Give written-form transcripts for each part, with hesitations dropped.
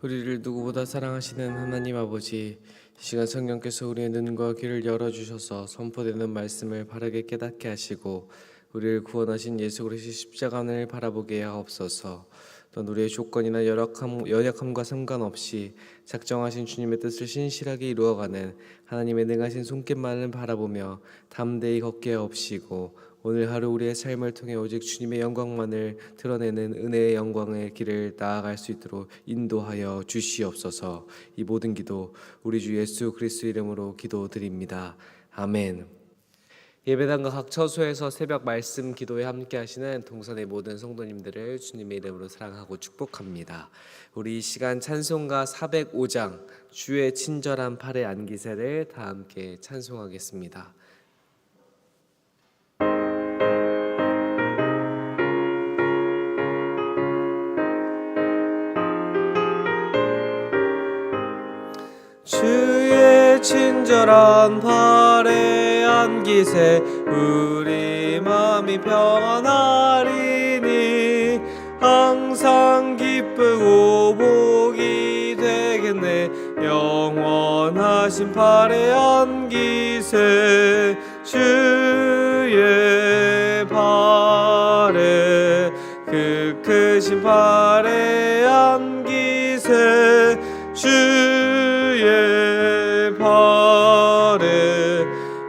우리를 누구보다 사랑하시는 하나님 아버지, 이 시간 성령께서 우리의 눈과 귀를 열어주셔서 선포되는 말씀을 바르게 깨닫게 하시고 우리를 구원하신 예수 그리스도의 십자가를 바라보게 하옵소서. 또 우리의 조건이나 연약함과 상관없이 작정하신 주님의 뜻을 신실하게 이루어가는 하나님의 능하신 손길만을 바라보며 담대히 걷게 하옵시고, 오늘 하루 우리의 삶을 통해 오직 주님의 영광만을 드러내는 은혜의 영광의 길을 나아갈 수 있도록 인도하여 주시옵소서. 이 모든 기도 우리 주 예수 그리스도 이름으로 기도드립니다. 아멘. 예배당과 각 처소에서 새벽 말씀 기도에 함께 하시는 동선의 모든 성도님들을 주님의 이름으로 사랑하고 축복합니다. 우리 이 시간 찬송가 405장 주의 친절한 팔에 안기세를 다 함께 찬송하겠습니다. 주의 친절한 팔에 안기세 우리 마음이 평안하리니 항상 기쁘고 복이 되겠네. 영원하신 팔에 안기세 주의 팔에 그 크신 팔에 안기세 주의 팔에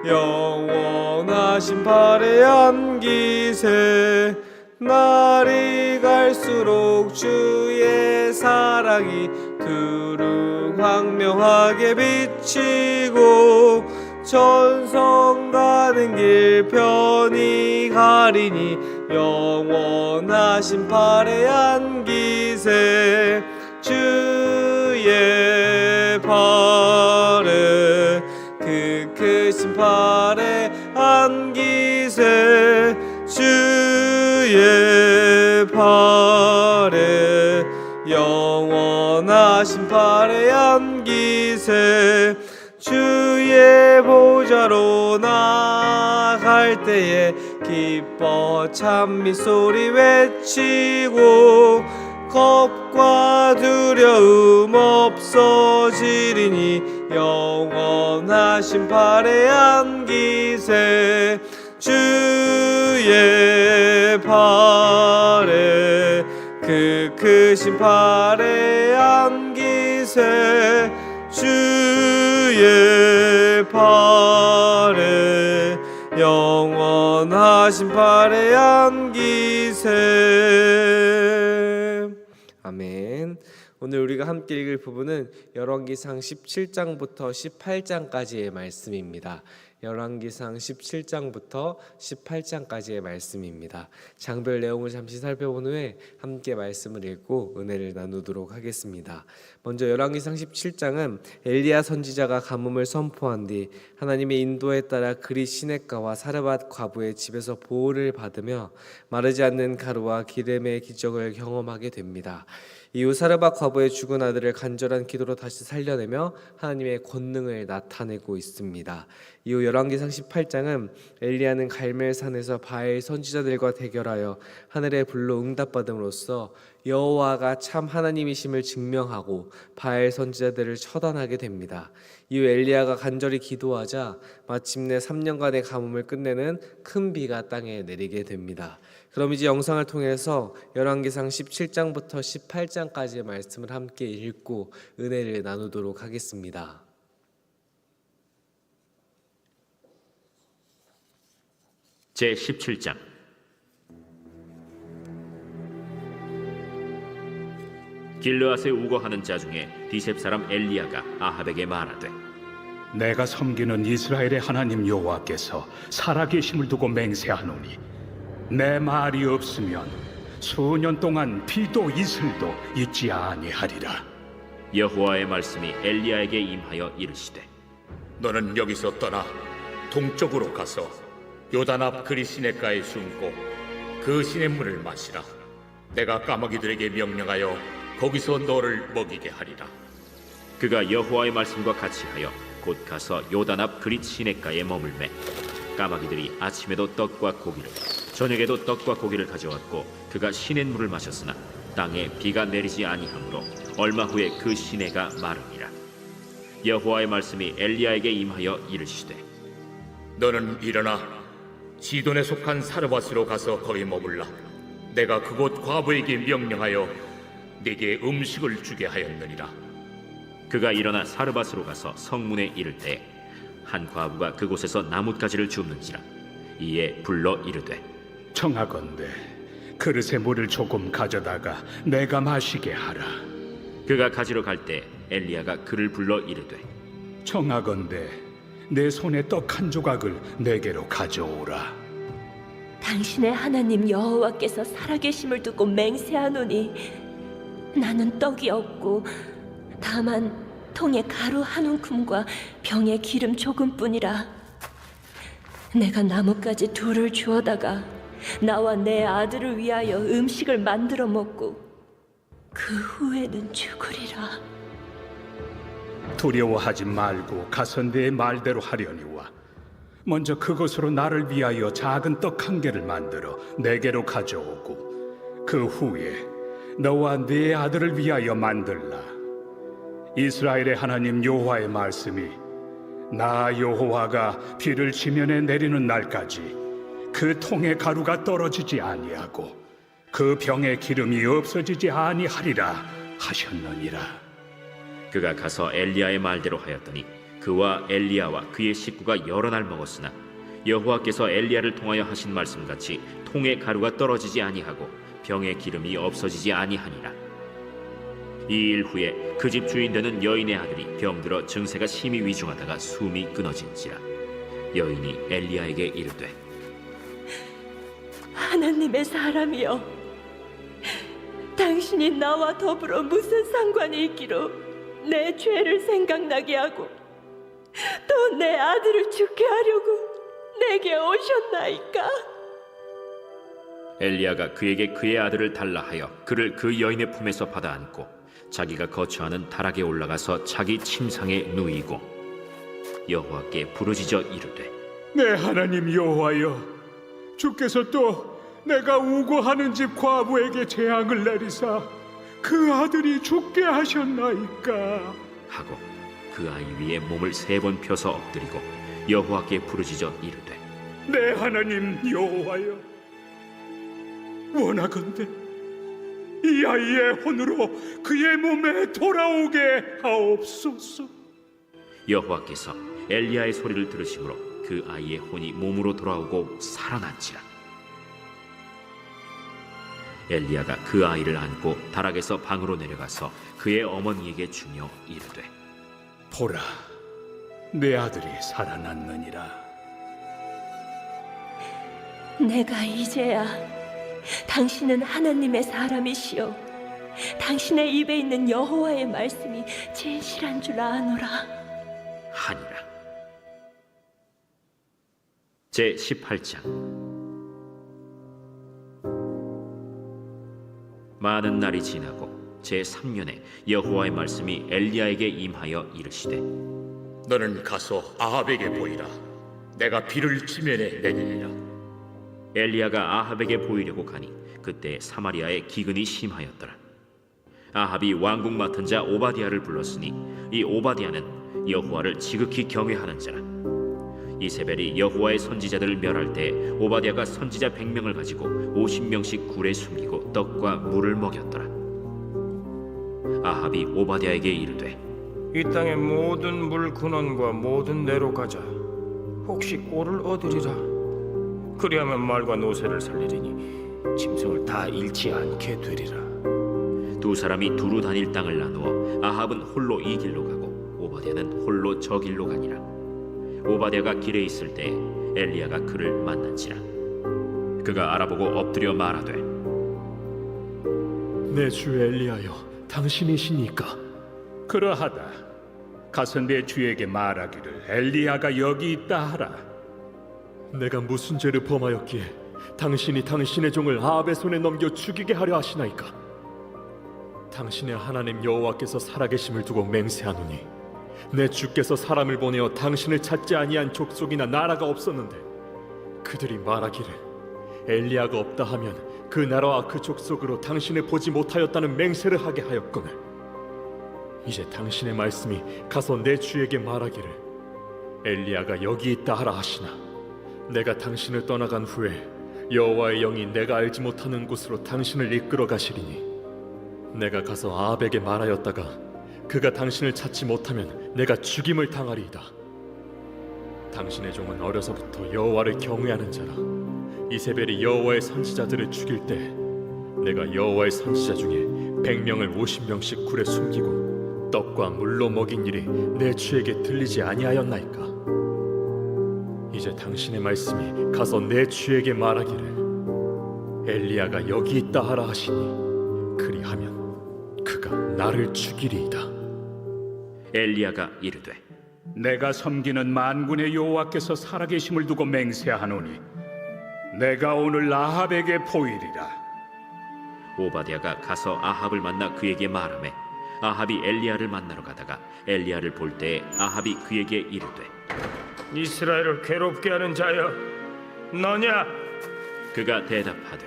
영원하신 팔에 안기세. 날이 갈수록 주의 사랑이 두루 광명하게 비치고 천성 가는 길 편히 가리니 영원하신 팔에 안기세 주의 팔에 그 크신 팔에 안기세 주의 팔에 영원하신 팔에 안기세. 주의 보좌로 나아갈 때에 기뻐 찬미 소리 외치고 겁과 두려움 없어지리니 영원하신 팔에 안기세 주의 팔에 그 크신 팔에 안기세 주의 팔에 영원하신 팔에 안기세. 아멘. 오늘 우리가 함께 읽을 부분은 열왕기상 17장부터 18장까지의 말씀입니다. 열왕기상 17장부터 18장까지의 말씀입니다. 장별 내용을 잠시 살펴본 후에 함께 말씀을 읽고 은혜를 나누도록 하겠습니다. 먼저 열왕기상 17장은 엘리야 선지자가 가뭄을 선포한 뒤 하나님의 인도에 따라 그릿 시냇가와 사르밧 과부의 집에서 보호를 받으며 마르지 않는 가루와 기름의 기적을 경험하게 됩니다. 이후 사르밧 과부의 죽은 아들을 간절한 기도로 다시 살려내며 하나님의 권능을 나타내고 있습니다. 이후 열왕기상 18장은 엘리야는 갈멜산에서 바알 선지자들과 대결하여 하늘의 불로 응답받음으로써 여호와가 참 하나님이심을 증명하고 바알 선지자들을 처단하게 됩니다. 이후 엘리야가 간절히 기도하자 마침내 3년간의 가뭄을 끝내는 큰 비가 땅에 내리게 됩니다. 그럼 이제 영상을 통해서 열왕기상 17장부터 18장까지의 말씀을 함께 읽고 은혜를 나누도록 하겠습니다. 제17장. 길르앗에 우거하는 자 중에 디셉 사람 엘리야가 아합에게 말하되, 내가 섬기는 이스라엘의 하나님 여호와께서 살아계심을 두고 맹세하노니 내 말이 없으면 수년 동안 비도 이슬도 있지 아니하리라. 여호와의 말씀이 엘리야에게 임하여 이르시되, 너는 여기서 떠나 동쪽으로 가서 요단 앞 그릿 시냇가에 숨고 그 시냇물을 마시라. 내가 까마귀들에게 명령하여 거기서 너를 먹이게 하리라. 그가 여호와의 말씀과 같이 하여 곧 가서 요단 앞 그릿 시냇가에 머물매 까마귀들이 아침에도 떡과 고기를 저녁에도 떡과 고기를 가져왔고 그가 시냇물을 마셨으나 땅에 비가 내리지 아니하므로 얼마 후에 그 시내가 마르니라. 여호와의 말씀이 엘리야에게 임하여 이르시되 너는 일어나 시돈에 속한 사르밧으로 가서 거기 머물라. 내가 그곳 과부에게 명령하여 네게 음식을 주게 하였느니라. 그가 일어나 사르밧으로 가서 성문에 이를 때 한 과부가 그곳에서 나뭇가지를 줍는지라. 이에 불러 이르되 청하건대 그릇에 물을 조금 가져다가 내가 마시게 하라. 그가 가지러 갈 때 엘리야가 그를 불러 이르되 청하건대 내 손에 떡 한 조각을 내게로 가져오라. 당신의 하나님 여호와께서 살아계심을 두고 맹세하노니 나는 떡이 없고 다만 통에 가루 한 움큼과 병에 기름 조금뿐이라. 내가 나뭇가지 둘을 주어다가 나와 내 아들을 위하여 음식을 만들어 먹고 그 후에는 죽으리라. 두려워하지 말고 가서 내 말대로 하려니와 먼저 그것으로 나를 위하여 작은 떡 한 개를 만들어 내게로 가져오고 그 후에 너와 네 아들을 위하여 만들라. 이스라엘의 하나님 여호와의 말씀이 나 여호와가 비를 지면에 내리는 날까지 그 통의 가루가 떨어지지 아니하고 그 병의 기름이 없어지지 아니하리라 하셨느니라. 그가 가서 엘리야의 말대로 하였더니 그와 엘리야와 그의 식구가 여러 날 먹었으나 여호와께서 엘리야를 통하여 하신 말씀같이 통의 가루가 떨어지지 아니하고 병의 기름이 없어지지 아니하니라. 이 일 후에 그 집 주인 되는 여인의 아들이 병들어 증세가 심히 위중하다가 숨이 끊어진지라. 여인이 엘리야에게 이르되 하나님의 사람이여, 당신이 나와 더불어 무슨 상관이 있기로 내 죄를 생각나게 하고 또 내 아들을 죽게 하려고 내게 오셨나이까? 엘리야가 그에게 그의 아들을 달라 하여 그를 그 여인의 품에서 받아 안고 자기가 거처하는 다락에 올라가서 자기 침상에 누이고 여호와께 부르짖어 이르되 내 하나님 여호와여, 주께서 또 내가 우고하는 집 과부에게 재앙을 내리사 그 아들이 죽게 하셨나이까? 하고 그 아이 위에 몸을 3번 펴서 엎드리고 여호와께 부르짖어 이르되 내 하나님 여호와여, 원하건대 이 아이의 혼으로 그의 몸에 돌아오게 하옵소서. 여호와께서 엘리야의 소리를 들으심으로 그 아이의 혼이 몸으로 돌아오고 살아난지라. 엘리야가 그 아이를 안고 다락에서 방으로 내려가서 그의 어머니에게 주며 이르되 보라, 내 아들이 살아났느니라. 내가 이제야 당신은 하나님의 사람이시오, 당신의 입에 있는 여호와의 말씀이 진실한 줄 아노라 하니라. 제 18장. 많은 날이 지나고 제 3년에 여호와의 말씀이 엘리야에게 임하여 이르시되 너는 가서 아합에게 보이라. 내가 비를 지면에 내리리라. 엘리야가 아합에게 보이려고 가니 그때 사마리아에 기근이 심하였더라. 아합이 왕궁 맡은 자 오바디아를 불렀으니 이 오바디아는 여호와를 지극히 경외하는 자라. 이세벨이 여호와의 선지자들을 멸할 때 오바디아가 선지자 100명을 가지고 50명씩 굴에 숨기고 떡과 물을 먹였더라. 아합이 오바디아에게 이르되 이 땅의 모든 물 근원과 모든 내로 가자. 혹시 꼴을 얻으리라. 그리하면 말과 노새를 살리리니 짐승을 다 잃지 않게 되리라. 두 사람이 두루 다닐 땅을 나누어 아합은 홀로 이 길로 가고 오바댜는 홀로 저 길로 가니라. 오바댜가 길에 있을 때 엘리야가 그를 만난지라. 그가 알아보고 엎드려 말하되 내 주 엘리야여, 당신이시니까? 그러하다. 가서 내 주에게 말하기를 엘리야가 여기 있다 하라. 내가 무슨 죄를 범하였기에 당신이 당신의 종을 아합의 손에 넘겨 죽이게 하려 하시나이까? 당신의 하나님 여호와께서 살아계심을 두고 맹세하노니 내 주께서 사람을 보내어 당신을 찾지 아니한 족속이나 나라가 없었는데 그들이 말하기를 엘리야가 없다 하면 그 나라와 그 족속으로 당신을 보지 못하였다는 맹세를 하게 하였거늘 이제 당신의 말씀이 가서 내 주에게 말하기를 엘리야가 여기 있다 하라 하시나 내가 당신을 떠나간 후에 여호와의 영이 내가 알지 못하는 곳으로 당신을 이끌어 가시리니 내가 가서 아합에게 말하였다가 그가 당신을 찾지 못하면 내가 죽임을 당하리이다. 당신의 종은 어려서부터 여호와를 경외하는 자라. 이세벨이 여호와의 선지자들을 죽일 때 내가 여호와의 선지자 중에 100명을 50명씩 굴에 숨기고 떡과 물로 먹인 일이 내 주에게 들리지 아니하였나이까. 이제 당신의 말씀이 가서 내 주에게 말하기를 엘리야가 여기 있다 하라 하시니 그리하면 그가 나를 죽이리이다. 엘리야가 이르되 내가 섬기는 만군의 여호와께서 살아계심을 두고 맹세하노니 내가 오늘 아합에게 보이리라. 오바댜가 가서 아합을 만나 그에게 말하매 아합이 엘리야를 만나러 가다가 엘리야를 볼 때에 아합이 그에게 이르되 이스라엘을 괴롭게 하는 자여 너냐? 그가 대답하되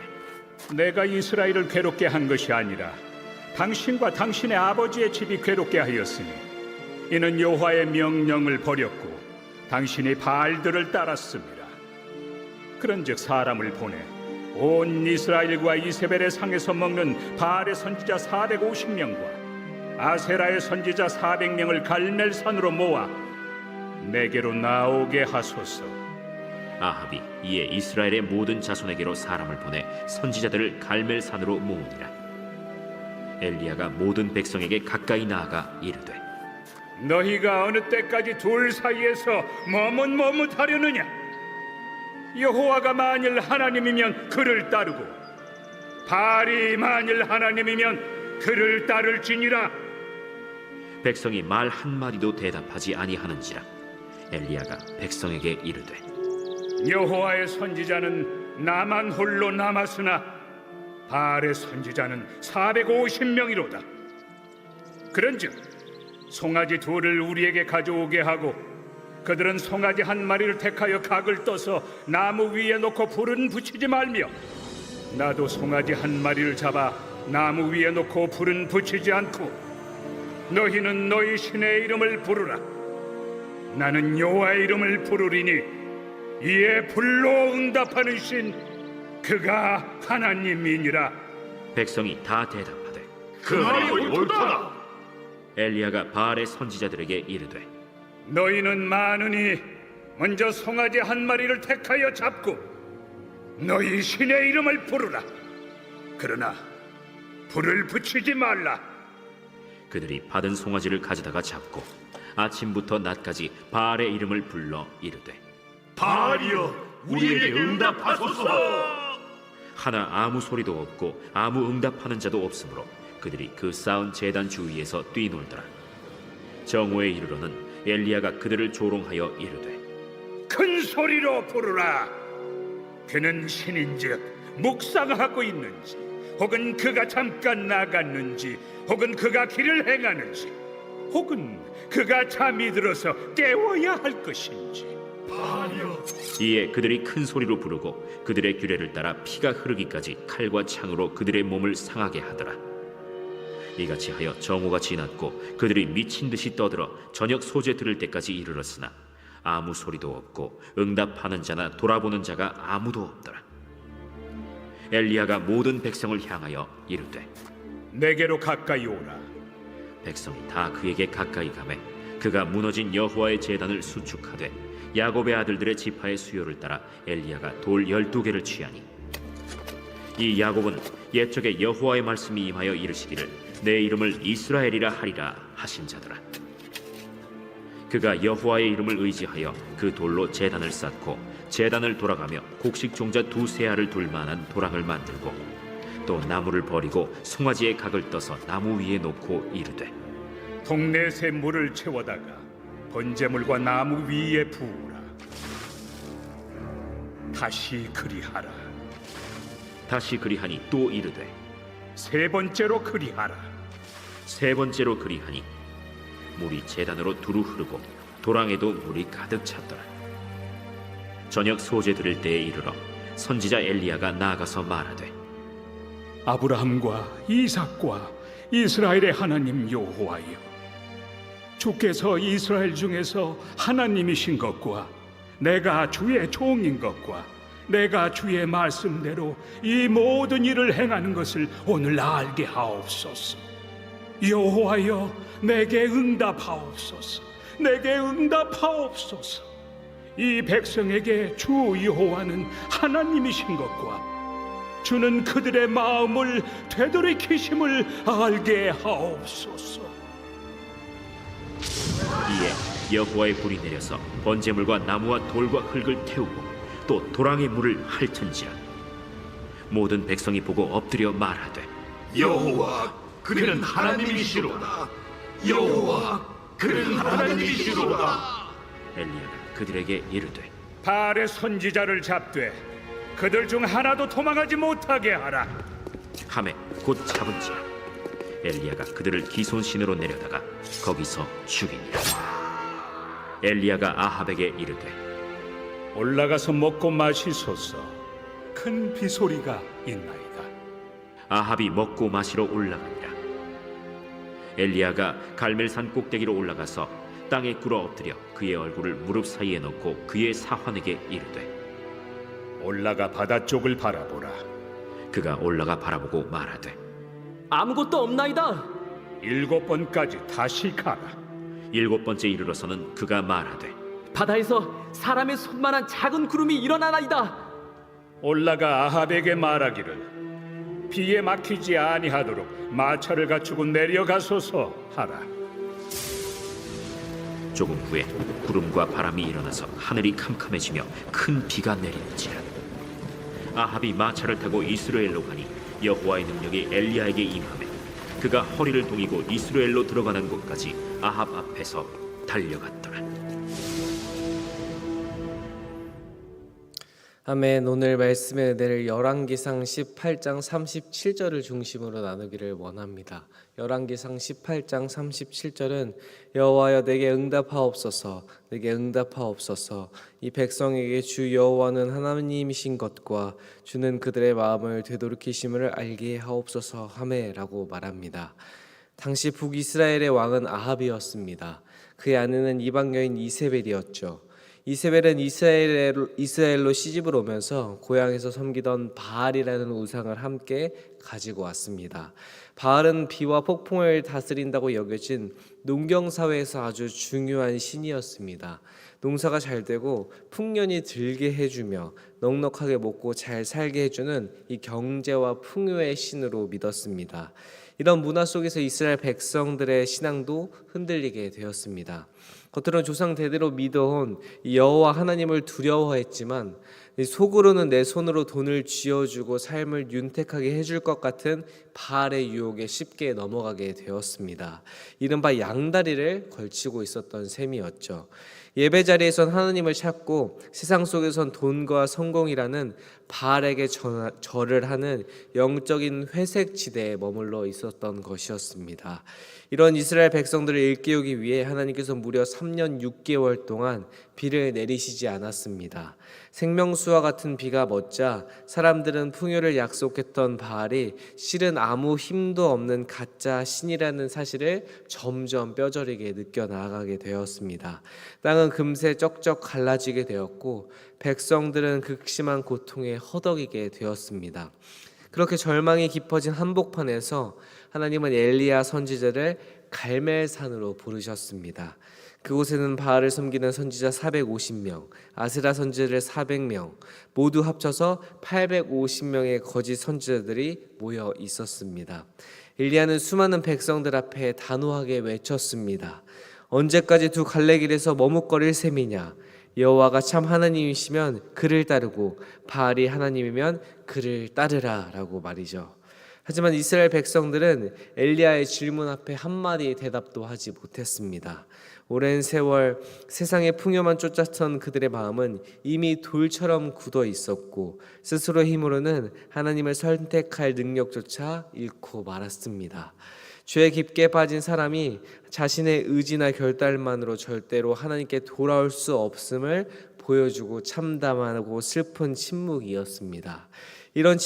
내가 이스라엘을 괴롭게 한 것이 아니라 당신과 당신의 아버지의 집이 괴롭게 하였으니 이는 여호와의 명령을 버렸고 당신이 바알들을 따랐습니다. 그런즉 사람을 보내 온 이스라엘과 이세벨의 상에서 먹는 바알의 선지자 450명과 아세라의 선지자 400명을 갈멜산으로 모아 내게로 나오게 하소서. 아합이 이에 이스라엘의 모든 자손에게로 사람을 보내 선지자들을 갈멜산으로 모으니라. 엘리야가 모든 백성에게 가까이 나아가 이르되 너희가 어느 때까지 둘 사이에서 머뭇머뭇하려느냐? 여호와가 만일 하나님이면 그를 따르고 바알이 만일 하나님이면 그를 따를지니라. 백성이 말 한마디도 대답하지 아니하는지라. 엘리야가 백성에게 이르되 여호와의 선지자는 나만 홀로 남았으나 바알의 선지자는 450명이로다. 그런즉 송아지 둘을 우리에게 가져오게 하고 그들은 송아지 한 마리를 택하여 각을 떠서 나무 위에 놓고 불은 붙이지 말며 나도 송아지 한 마리를 잡아 나무 위에 놓고 불은 붙이지 않고 너희는 너희 신의 이름을 부르라. 나는 여호와의 이름을 부르리니 이에 불로 응답하는 신 그가 하나님이니라. 백성이 다 대답하되 그 말이 옳도다. 엘리야가 바알의 선지자들에게 이르되 너희는 많으니 먼저 송아지 한 마리를 택하여 잡고 너희 신의 이름을 부르라. 그러나 불을 붙이지 말라. 그들이 받은 송아지를 가져다가 잡고 아침부터 낮까지 바알의 이름을 불러 이르되 바알이여 우리에게 응답하소서. 하나 아무 소리도 없고 아무 응답하는 자도 없으므로 그들이 그 쌓은 제단 주위에서 뛰놀더라. 정오에 이르러는 엘리야가 그들을 조롱하여 이르되 큰 소리로 부르라. 그는 신인즉 묵상하고 있는지 혹은 그가 잠깐 나갔는지 혹은 그가 길을 행하는지 혹은 그가 잠이 들어서 깨워야 할 것인지. 이에 그들이 큰 소리로 부르고 그들의 규례를 따라 피가 흐르기까지 칼과 창으로 그들의 몸을 상하게 하더라. 이같이 하여 정오가 지났고 그들이 미친 듯이 떠들어 저녁 소재 들을 때까지 이르렀으나 아무 소리도 없고 응답하는 자나 돌아보는 자가 아무도 없더라. 엘리야가 모든 백성을 향하여 이르되 내게로 가까이 오라. 백성이 다 그에게 가까이 가매 그가 무너진 여호와의 제단을 수축하되 야곱의 아들들의 지파의 수요를 따라 엘리야가 돌 12개를 취하니 이 야곱은 옛적에 여호와의 말씀이 임하여 이르시기를 내 이름을 이스라엘이라 하리라 하신 자더라. 그가 여호와의 이름을 의지하여 그 돌로 제단을 쌓고 제단을 돌아가며 곡식 종자 2-3 알을 둘 만한 도랑을 만들고 또 나무를 버리고 송아지의 각을 떠서 나무 위에 놓고 이르되 동네새 물을 채워다가 번제물과 나무 위에 부으라. 다시 그리하라. 다시 그리하니 또 이르되 세 번째로 그리하라. 세 번째로 그리하니 물이 제단으로 두루 흐르고 도랑에도 물이 가득 찼더라. 저녁 소재 들을 때에 이르러 선지자 엘리야가 나아가서 말하되 아브라함과 이삭과 이스라엘의 하나님 여호와여, 주께서 이스라엘 중에서 하나님이신 것과 내가 주의 종인 것과 내가 주의 말씀대로 이 모든 일을 행하는 것을 오늘 알게 하옵소서. 여호와여, 내게 응답하옵소서. 내게 응답하옵소서. 이 백성에게 주 여호와는 하나님이신 것과 주는 그들의 마음을 되돌이키심을 알게 하옵소서. 이에 여호와의 불이 내려서 번제물과 나무와 돌과 흙을 태우고 또 도랑의 물을 핥은지라. 모든 백성이 보고 엎드려 말하되, 여호와 그는 하나님이시로다. 여호와 그는 하나님이시로다. 엘리야가 그들에게 이르되, 바알의 선지자를 잡되 그들 중 하나도 도망하지 못하게 하라. 하매 곧 잡은지라. 엘리야가 그들을 기손신으로 내려다가 거기서 죽이니라. 엘리야가 아합에게 이르되, 올라가서 먹고 마시소서. 큰 비소리가 있나이다. 아합이 먹고 마시러 올라가니라. 엘리야가 갈멜산 꼭대기로 올라가서 땅에 꿇어 엎드려 그의 얼굴을 무릎 사이에 넣고 그의 사환에게 이르되, 올라가 바다 쪽을 바라보라. 그가 올라가 바라보고 말하되, 아무것도 없나이다. 7번까지 다시 가라. 7번째 이르러서는 그가 말하되, 바다에서 사람의 손만한 작은 구름이 일어나나이다. 올라가 아합에게 말하기를 비에 막히지 아니하도록 마차를 갖추고 내려가소서 하라. 조금 후에 구름과 바람이 일어나서 하늘이 캄캄해지며 큰 비가 내리는지라. 아합이 마차를 타고 이스라엘로 가니 여호와의 능력이 엘리야에게 임하매 그가 허리를 동이고 이스라엘로 들어가는 곳까지 아합 앞에서 달려갔더라. 아멘. 오늘 말씀의 은혜를 열왕기상 18장 37절을 중심으로 나누기를 원합니다. 열왕기상 18장 37절은 여호와여 내게 응답하옵소서, 내게 응답하옵소서. 이 백성에게 주 여호와는 하나님이신 것과 주는 그들의 마음을 되돌이키심을 알게 하옵소서 하매라고 말합니다. 당시 북이스라엘의 왕은 아합이었습니다. 그의 아내는 이방 여인 이세벨이었죠. 이세벨은 이스라엘로 시집을 오면서 고향에서 섬기던 바알이라는 우상을 함께 가지고 왔습니다. 바알은 비와 폭풍을 다스린다고 여겨진 농경사회에서 아주 중요한 신이었습니다. 농사가 잘 되고 풍년이 들게 해주며 넉넉하게 먹고 잘 살게 해주는 이 경제와 풍요의 신으로 믿었습니다. 이런 문화 속에서 이스라엘 백성들의 신앙도 흔들리게 되었습니다. 겉으로는 조상 대대로 믿어온 여호와 하나님을 두려워했지만 속으로는 내 손으로 돈을 쥐어주고 삶을 윤택하게 해줄 것 같은 바알의 유혹에 쉽게 넘어가게 되었습니다. 이른바 양다리를 걸치고 있었던 셈이었죠. 예배 자리에선 하나님을 찾고 세상 속에선 돈과 성공이라는 바알에게 절을 하는 영적인 회색 지대에 머물러 있었던 것이었습니다. 이런 이스라엘 백성들을 일깨우기 위해 하나님께서 무려 3년 6개월 동안 비를 내리시지 않았습니다. 생명수와 같은 비가 멎자 사람들은 풍요를 약속했던 바알이 실은 아무 힘도 없는 가짜 신이라는 사실을 점점 뼈저리게 느껴나가게 되었습니다. 땅은 금세 쩍쩍 갈라지게 되었고 백성들은 극심한 고통에 허덕이게 되었습니다. 그렇게 절망이 깊어진 한복판에서 하나님은 엘리야 선지자를 갈멜산으로 부르셨습니다. 그곳에는 바알을 섬기는 선지자 450명, 아세라 선지자들 400명, 모두 합쳐서 850명의 거짓 선지자들이 모여 있었습니다. 엘리야는 수많은 백성들 앞에 단호하게 외쳤습니다. 언제까지 두 갈래길에서 머뭇거릴 셈이냐? 여호와가 참 하나님이시면 그를 따르고 바알이 하나님이면 그를 따르라라고 말이죠. 하지만 이스라엘 백성들은 엘리야의 질문 앞에 한마디 대답도 하지 못했습니다. 오랜 세월 세상의 풍요만 쫓았던 그들의 마음은 이미 돌처럼 굳어 있었고 스스로의 힘으로는 하나님을 선택할 능력조차 잃고 말았습니다. 죄에 깊게 빠진 사람이 자신의 의지나 결단만으로 절대로 하나님께 돌아올 수 없음을 보여주고 참담하고 슬픈 침묵이었습니다. 이런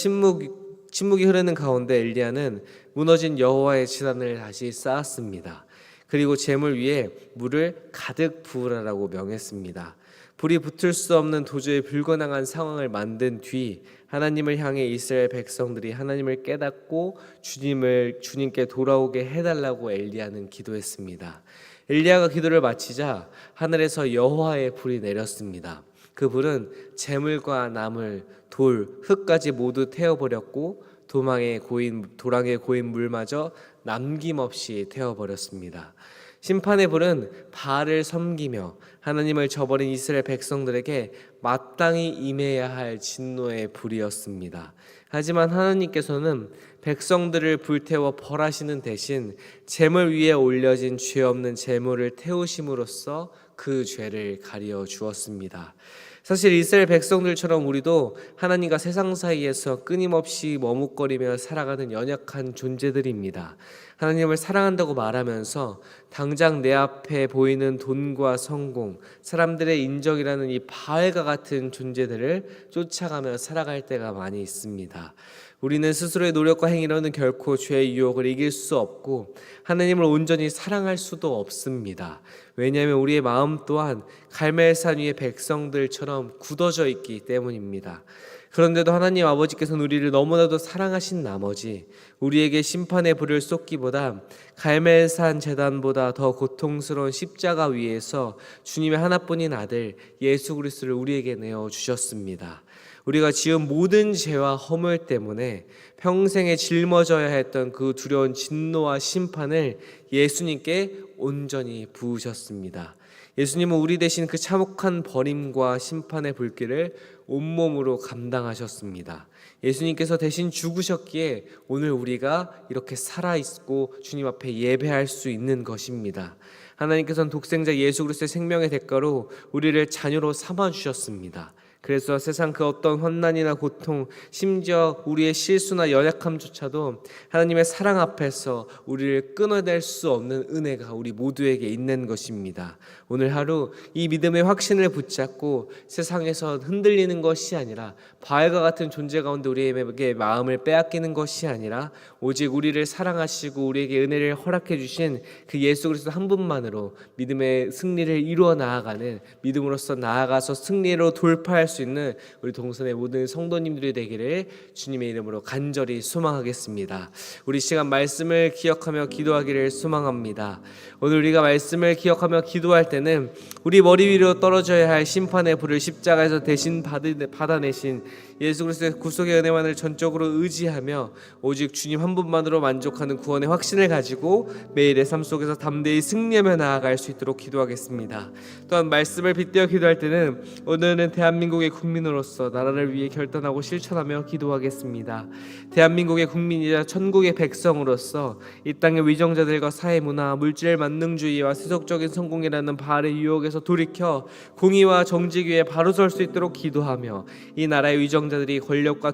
침묵이 흐르는 가운데 엘리야는 무너진 여호와의 제단을 다시 쌓았습니다. 그리고 제물 위에 물을 가득 부으라라고 명했습니다. 불이 붙을 수 없는 도저히 불가능한 상황을 만든 뒤 하나님을 향해 이스라엘 백성들이 하나님을 깨닫고 주님께 돌아오게 해달라고 엘리야는 기도했습니다. 엘리야가 기도를 마치자 하늘에서 여호와의 불이 내렸습니다. 그 불은 재물과 나물, 돌, 흙까지 모두 태워버렸고 도랑에 고인 물마저 남김없이 태워버렸습니다. 심판의 불은 바알을 섬기며 하나님을 저버린 이스라엘 백성들에게 마땅히 임해야 할 진노의 불이었습니다. 하지만 하나님께서는 백성들을 불태워 벌하시는 대신 제물 위에 올려진 죄 없는 제물을 태우심으로써 그 죄를 가려 주었습니다. 사실 이스라엘 백성들처럼 우리도 하나님과 세상 사이에서 끊임없이 머뭇거리며 살아가는 연약한 존재들입니다. 하나님을 사랑한다고 말하면서 당장 내 앞에 보이는 돈과 성공, 사람들의 인정이라는 이 바알과 같은 존재들을 쫓아가며 살아갈 때가 많이 있습니다. 우리는 스스로의 노력과 행위로는 결코 죄의 유혹을 이길 수 없고 하나님을 온전히 사랑할 수도 없습니다. 왜냐하면 우리의 마음 또한 갈멜산 위의 백성들처럼 굳어져 있기 때문입니다. 그런데도 하나님 아버지께서는 우리를 너무나도 사랑하신 나머지 우리에게 심판의 불을 쏟기보다 갈멜산 제단보다 더 고통스러운 십자가 위에서 주님의 하나뿐인 아들 예수 그리스도를 우리에게 내어 주셨습니다. 우리가 지은 모든 죄와 허물 때문에 평생에 짊어져야 했던 그 두려운 진노와 심판을 예수님께 온전히 부으셨습니다. 예수님은 우리 대신 그 참혹한 버림과 심판의 불길을 온몸으로 감당하셨습니다. 예수님께서 대신 죽으셨기에 오늘 우리가 이렇게 살아있고 주님 앞에 예배할 수 있는 것입니다. 하나님께서는 독생자 예수 그리스도의 생명의 대가로 우리를 자녀로 삼아주셨습니다. 그래서 세상 그 어떤 환난이나 고통, 심지어 우리의 실수나 연약함조차도 하나님의 사랑 앞에서 우리를 끊어낼 수 없는 은혜가 우리 모두에게 있는 것입니다. 오늘 하루 이 믿음의 확신을 붙잡고 세상에서 흔들리는 것이 아니라 바알과 같은 존재 가운데 우리에게 마음을 빼앗기는 것이 아니라 오직 우리를 사랑하시고 우리에게 은혜를 허락해 주신 그 예수 그리스도 한 분만으로 믿음의 승리를 이루어 나아가는, 믿음으로써 나아가서 승리로 돌파할 수 있는 우리 동선의 모든 성도님들이 되기를 주님의 이름으로 간절히 소망하겠습니다. 우리 시간 말씀을 기억하며 기도하기를 소망합니다. 오늘 우리가 말씀을 기억하며 기도할 때는 우리 머리 위로 떨어져야 할 심판의 불을 십자가에서 대신 받아내신 예수 그리스도의 구속의 은혜만을 전적으로 의지하며 오직 주님 한 분만으로 만족하는 구원의 확신을 가지고 매일의 삶 속에서 담대히 승리하며 나아갈 수 있도록 기도하겠습니다. 또한 말씀을 빗대어 기도할 때는 오늘은 대한민국의 국민으로서 나라를 위해 결단하고 실천하며 기도하겠습니다. 대한민국의 국민이자 천국의 백성으로서 이 땅의 위정자들과 사회문화, 물질 만능주의와 세속적인 성공이라는 바알의 유혹에서 돌이켜 공의와 정직 위에 바로 설 수 있도록 기도하며 이 나라의 위정자들이 권력과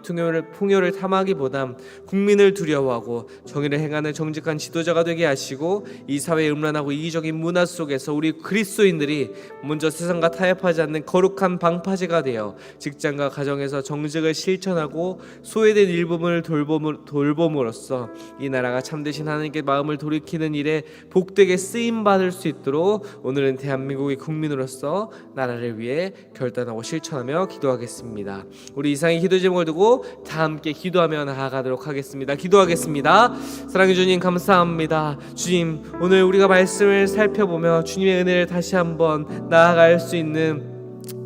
풍요를 탐하기보다 국민을 두려워하고 정의를 행하는 정직한 지도자가 되게 하시고 이 사회의 음란하고 이기적인 문화 속에서 우리 그리스도인들이 먼저 세상과 타협하지 않는 거룩한 방파제가 되어 직장과 가정에서 정직을 실천하고 소외된 일부분을 돌봄으로써 이 나라가 참되신 하나님께 마음을 돌이키는 일에 복되게 쓰임받을 수 있도록 오늘은 대한민국의 국민으로서 나라를 위해 결단하고 실천하며 기도하겠습니다. 우리 이상의 기도 제목을 두고 다 함께 기도하며 나아가도록 하겠습니다. 기도하겠습니다. 사랑해 주님 감사합니다. 주님, 오늘 우리가 말씀을 살펴보며 주님의 은혜를 다시 한번 나아갈 수 있는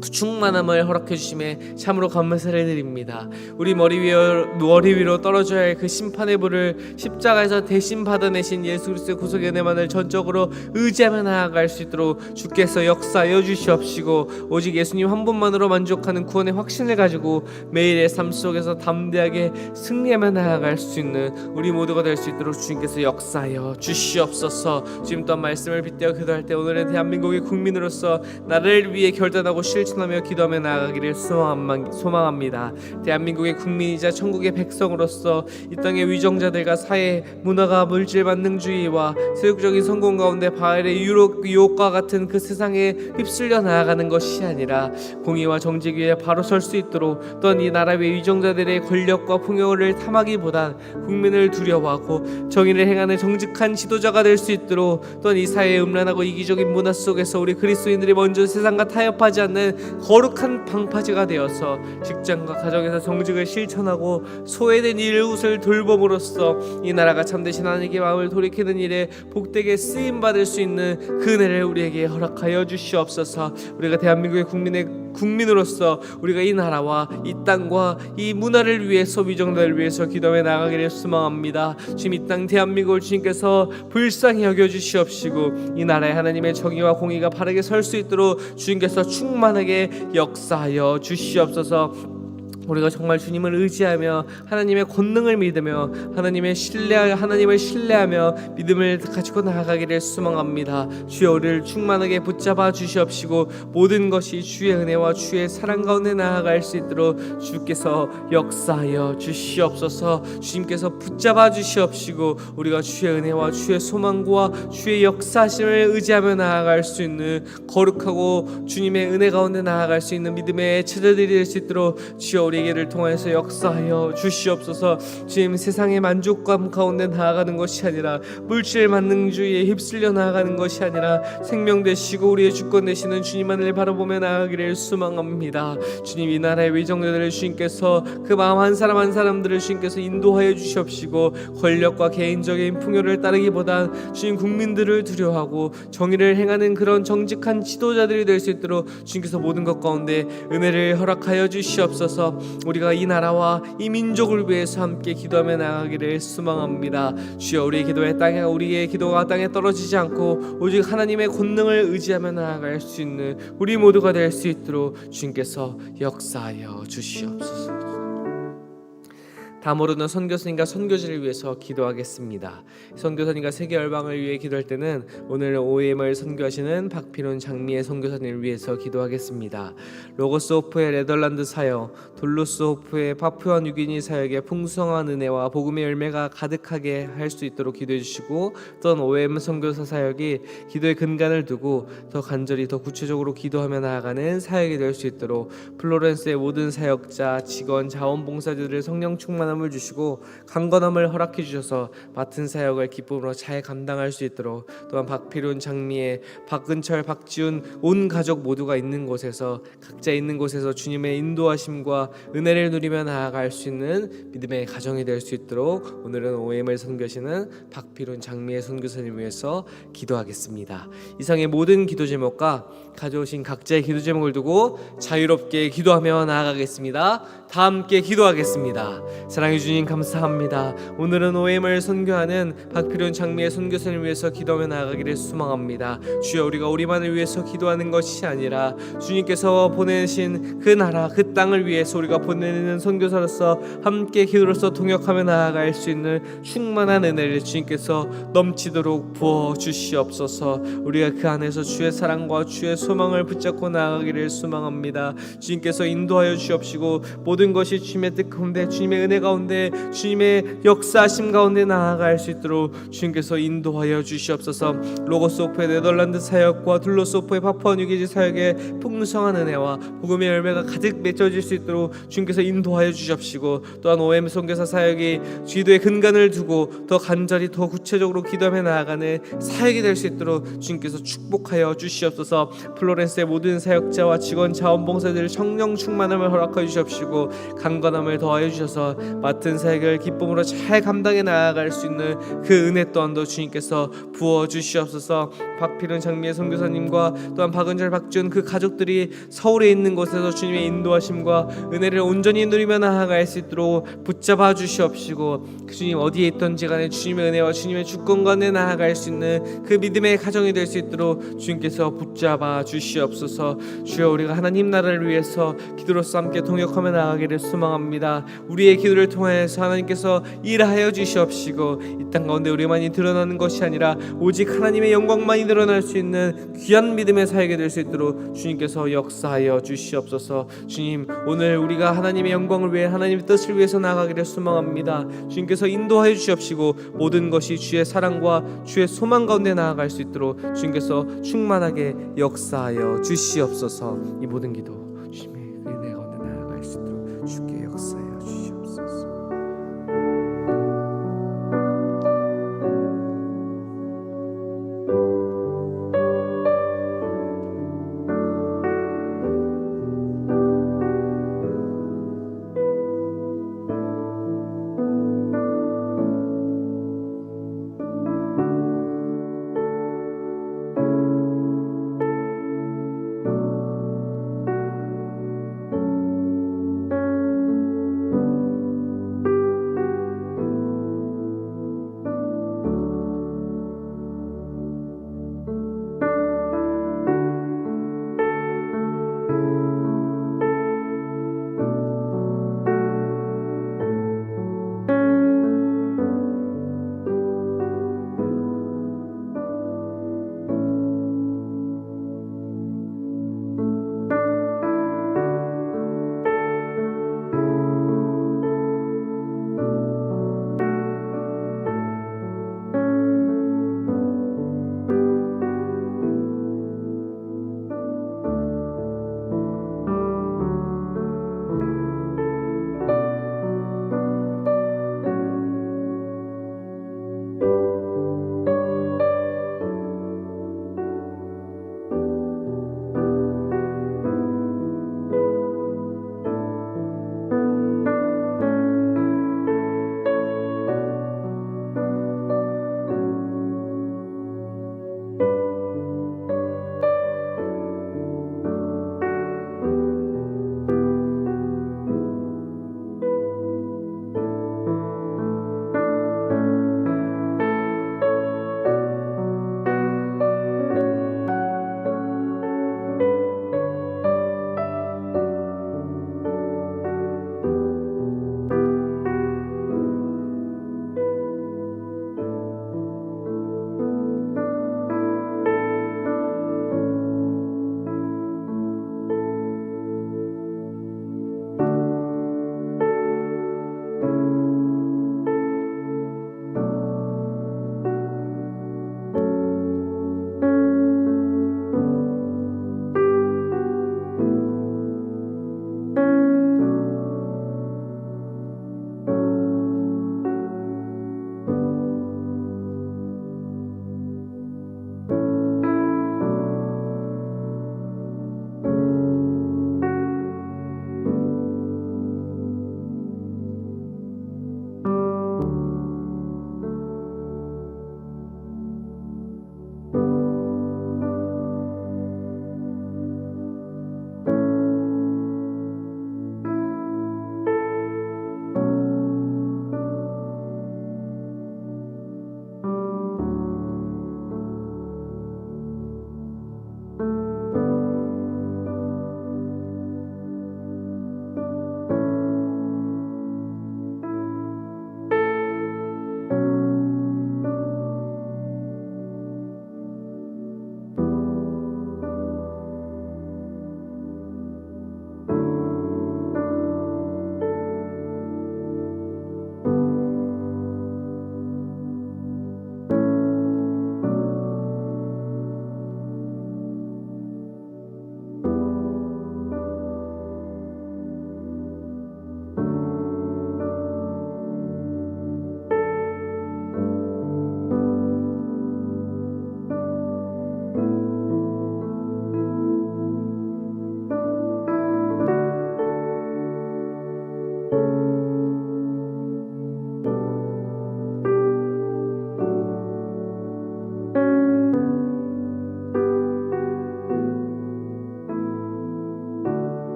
그 충만함을 허락해 주심에 참으로 감사를 드립니다. 우리 머리 위로 떨어져야 할 그 심판의 불을 십자가에서 대신 받아내신 예수 그리스도의 구속의 은혜만을 전적으로 의지하며 나아갈 수 있도록 주께서 역사하여 주시옵시고 오직 예수님 한 분만으로 만족하는 구원의 확신을 가지고 매일의 삶 속에서 담대하게 승리하며 나아갈 수 있는 우리 모두가 될 수 있도록 주님께서 역사하여 주시옵소서. 지금 또한 말씀을 빗대어 기도할 때 오늘은 대한민국의 국민으로서 나라를 위해 결단하고 실천하며 실천하며 기도하며 나아가기를 소망합니다. 대한민국의 국민이자 천국의 백성으로서 이 땅의 위정자들과 사회, 문화가 물질 만능주의와 세속적인 성공 가운데 바알의 유혹과 같은 그 세상에 휩쓸려 나아가는 것이 아니라 공의와 정직 위에 바로 설 수 있도록 또한 이 나라 외 위정자들의 권력과 풍요를 탐하기보단 국민을 두려워하고 정의를 행하는 정직한 지도자가 될 수 있도록 또한 이 사회의 음란하고 이기적인 문화 속에서 우리 그리스도인들이 먼저 세상과 타협하지 않는 거룩한 방파제가 되어서 직장과 가정에서 정직을 실천하고 소외된 이웃을 돌봄으로써 이 나라가 참되신 하나님께 마음을 돌이키는 일에 복되게 쓰임 받을 수 있는 그 은혜를 우리에게 허락하여 주시옵소서. 우리가 대한민국의 국민으로서 우리가 이 나라와 이 땅과 이 문화를 위해서 위정자를 위해서 기도하며 나아가기를 소망합니다. 주님, 이 땅 대한민국을 주님께서 불쌍히 여겨 주시옵시고 이 나라에 하나님의 정의와 공의가 바르게 설 수 있도록 주님께서 충만하게 역사하여 주시옵소서. 우리가 정말 주님을 의지하며 하나님의 권능을 믿으며 하나님을 신뢰하며 믿음을 가지고 나아가기를 소망합니다. 주여, 우리를 충만하게 붙잡아 주시옵시고 모든 것이 주의 은혜와 주의 사랑 가운데 나아갈 수 있도록 주께서 역사하여 주시옵소서. 주님께서 붙잡아 주시옵시고 우리가 주의 은혜와 주의 소망과 주의 역사심을 의지하며 나아갈 수 있는 거룩하고 주님의 은혜 가운데 나아갈 수 있는 믿음의 처자들이 될 수 있도록 주여 우리에게를 통하여서 역사하여 주시옵소서. 주님, 세상의 만족감 가운데 나아가는 것이 아니라 물질 만능주의에 휩쓸려 나아가는 것이 아니라 생명 되시고 우리의 주권 되시는 주님만을 바라보며 나아가기를 소망합니다. 주님, 이 나라의 위정자들을 주님께서 그 마음 한 사람 한 사람들을 주님께서 인도하여 주시옵시고 권력과 개인적인 풍요를 따르기보단 주님 국민들을 두려워하고 정의를 행하는 그런 정직한 지도자들이 될 수 있도록 주님께서 모든 것 가운데 은혜를 허락하여 주시옵소서. 우리가 이 나라와 이 민족을 위해서 함께 기도하며 나아가기를 소망합니다. 주여, 우리의 기도가 땅에 떨어지지 않고 오직 하나님의 권능을 의지하며 나아갈 수 있는 우리 모두가 될 수 있도록 주님께서 역사하여 주시옵소서. 다음으로는 선교사님과 선교지를 위해서 기도하겠습니다. 선교사님과 세계 열방을 위해 기도할 때는 오늘 OM을 선교하시는 박필훈 장미애 선교사님을 위해서 기도하겠습니다. 로고스 호프의 네덜란드 사역, 둘루스 호프의 파푸아 뉴기니 사역에 풍성한 은혜와 복음의 열매가 가득하게 할 수 있도록 기도해 주시고, 또한 OM 선교사 사역이 기도의 근간을 두고 더 간절히 더 구체적으로 기도하며 나아가는 사역이 될 수 있도록 플로렌스의 모든 사역자, 직원, 자원봉사자들을 성령 충만함을 주시고 강건함을 허락해 주셔서 맡은 사역을 기쁨으로 잘 감당할 수 있도록, 또한 박필훈, 장미애, 박근철, 박지훈 온 가족 모두가 있는 곳에서 각자 있는 곳에서 주님의 인도하심과 은혜를 누리며 나아갈 수 있는 믿음의 가정이 될 수 있도록 오늘은 OM을 선교하시는 박필훈, 장미애 선교사님 위해서 기도하겠습니다. 이상의 모든 기도 제목과 가져오신 각자의 기도 제목을 두고 자유롭게 기도하며 나아가겠습니다. 다 함께 기도하겠습니다. 사랑해 주님 감사합니다. 오늘은 OM을 선교하는 박필훈, 장미애 선교사님을 위해서 기도하며 나아가기를 소망합니다. 주여, 우리가 우리만을 위해서 기도하는 것이 아니라 주님께서 보내신 그 나라, 그 땅을 위해서 우리가 보내는 선교사로서 함께 기도로서 동역하며 나아갈 수 있는 충만한 은혜를 주님께서 넘치도록 부어 주시옵소서. 우리가 그 안에서 주의 사랑과 주의 소망을 붙잡고 나아가기를 소망합니다. 주님께서 인도하여 주옵시고 모든 것이 주님의 뜻 가운데, 주님의 은혜 가운데, 주님의 역사하심 가운데 나아갈 수 있도록 주님께서 인도하여 주시옵소서. 로고스 오프의 네덜란드 사역과 둘로스 오프의 파푸아 뉴기니 사역에 풍성한 은혜와 복음의 열매가 가득 맺어질 수 있도록 주님께서 인도하여 주시옵시고, 또한 OM 선교사 사역이 기도의 근간을 두고 더 간절히 더 구체적으로 기도하며 나아가는 사역이 될 수 있도록 주님께서 축복하여 주시옵소서. 플로렌스의 모든 사역자와 직원, 자원봉사자들 성령 충만함을 허락하여 주시옵시고 강건함을 더하여 주셔서 맡은 사역을 기쁨으로 잘 감당해 나아갈 수 있는 그 은혜 또한도 주님께서 부어 주시옵소서. 박필훈, 장미애 선교사님과 또한 박은철, 박지훈 그 가족들이 서울에 있는 곳에서 주님의 인도하심과 은혜를 온전히 누리며 나아갈 수 있도록 붙잡아 주시옵시고, 주님 어디에 있던지 간에 주님의 은혜와 주님의 주권 가운데 나아갈 수 있는 그 믿음의 가정이 될 수 있도록 주님께서 붙잡아 주시옵소서. 주여, 우리가 하나님 나라를 위해서 기도로서 함께 동역하며 나아가기를 소망합니다. 우리의 기도를 우리를 통하여서 하나님께서 일하여 주시옵시고 이 땅 가운데 우리만이 드러나는 것이 아니라 오직 하나님의 영광만이 드러날 수 있는 귀한 믿음의 사역이 될 수 있도록 주님께서 역사하여 주시옵소서. 주님, 오늘 우리가 하나님의 영광을 위해 하나님의 뜻을 위해서 나아가기를 소망합니다. 주님께서 인도하여 주시옵시고 모든 것이 주의 사랑과 주의 소망 가운데 나아갈 수 있도록 주님께서 충만하게 역사하여 주시옵소서. 이 모든 기도